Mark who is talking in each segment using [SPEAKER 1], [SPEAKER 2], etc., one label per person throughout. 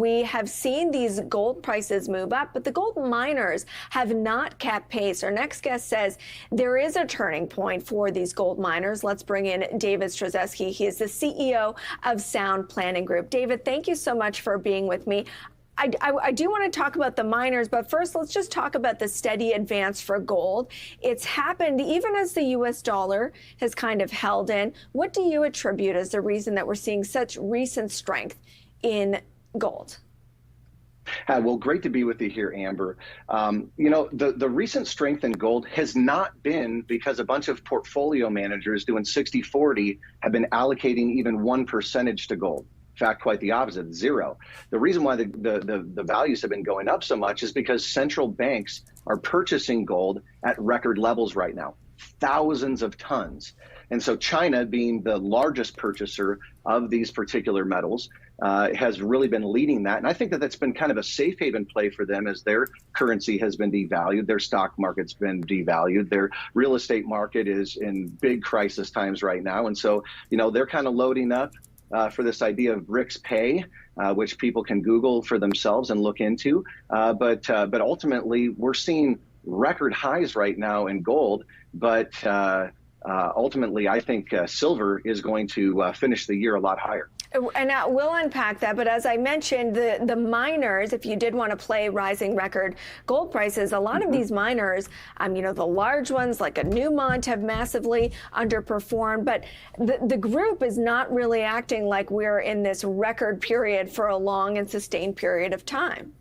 [SPEAKER 1] We have seen these gold prices move up, but the gold miners have not kept pace. Our next guest says there is a turning point for these gold miners. Let's bring in David Stryzewski. He is the CEO of Sound Planning Group. David, thank you so much for being with me. I do want to talk about the miners, but first let's just talk about the steady advance for gold. It's happened even as the U.S. dollar has kind of held in. What do you attribute as the reason that we're seeing such recent strength in gold?
[SPEAKER 2] Well, great to be with you here, Amber. The recent strength in gold has not been because a bunch of portfolio managers doing 60-40 have been allocating even 1% to gold. In fact, quite the opposite, zero. The reason why the values have been going up so much is because central banks are purchasing gold at record levels right now, thousands of tons. And so China, being the largest purchaser of these particular metals, has really been leading that. And I think that that's been kind of a safe haven play for them as their currency has been devalued, their stock market's been devalued, their real estate market is in big crisis times right now. And so, they're kind of loading up for this idea of BRICS pay, which people can Google for themselves and look into. But ultimately, we're seeing record highs right now in gold. But ultimately, I think silver is going to finish the year a lot higher.
[SPEAKER 1] And now we'll unpack that. But as I mentioned, the miners, if you did want to play rising record gold prices, a lot of these miners, the large ones like a Newmont have massively underperformed. But the group is not really acting like we're in this record period for a long and sustained period of time.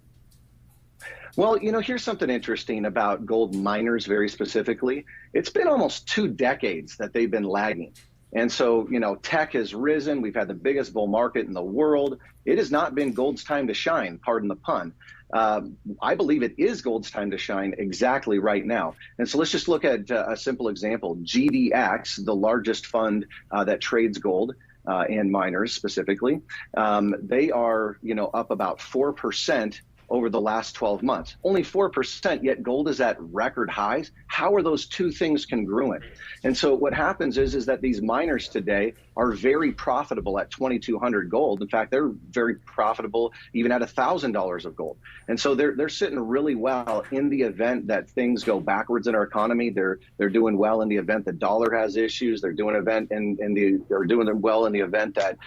[SPEAKER 2] Well, here's something interesting about gold miners very specifically. It's been almost 2 decades that they've been lagging. And so, tech has risen. We've had the biggest bull market in the world. It has not been gold's time to shine, pardon the pun. I believe it is gold's time to shine exactly right now. And so let's just look at a simple example. GDX, the largest fund that trades gold and miners specifically, they are, up about 4% over the last 12 months. Only 4%, yet gold is at record highs. How are those two things congruent? And so what happens is that these miners today are very profitable at 2,200 gold. In fact, they're very profitable even at $1,000 of gold. And so they're sitting really well in the event that things go backwards in our economy. They're doing well in the event the dollar has issues. They're doing they're doing well in the event that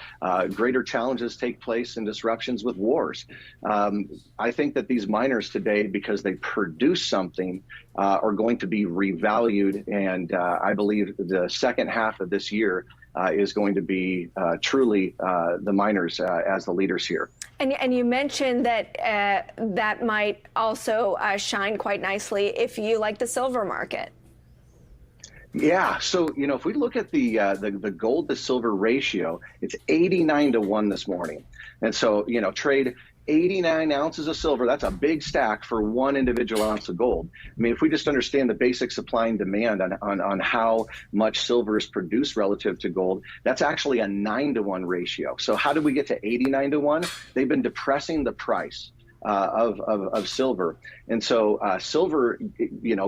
[SPEAKER 2] greater challenges take place and disruptions with wars. I think that these miners today, because they produce something, are going to be revalued. And I believe the second half of this year is going to be truly the miners as the leaders here.
[SPEAKER 1] And you mentioned that that might also shine quite nicely if you like the silver market.
[SPEAKER 2] Yeah, so if we look at the gold to silver ratio, it's 89-1 this morning, and so trade 89 ounces of silver. That's a big stack for one individual ounce of gold. I mean, if we just understand the basic supply and demand on how much silver is produced relative to gold, that's actually a 9-1 ratio. So how did we get to 89-1? They've been depressing the price of silver. And so silver,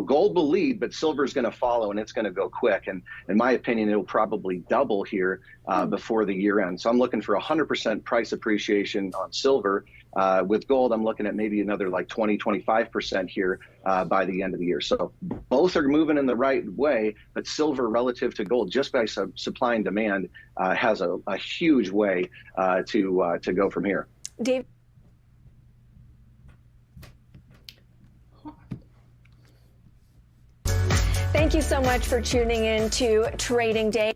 [SPEAKER 2] gold will lead, but silver is going to follow, and it's going to go quick. And in my opinion, it'll probably double here before the year ends. So I'm looking for 100% price appreciation on silver. With gold, I'm looking at maybe another like 20-25% here by the end of the year. So both are moving in the right way, but silver relative to gold, just by supply and demand, has a huge way to go from here.
[SPEAKER 1] Dave. Thank you so much for tuning in to Trading Day.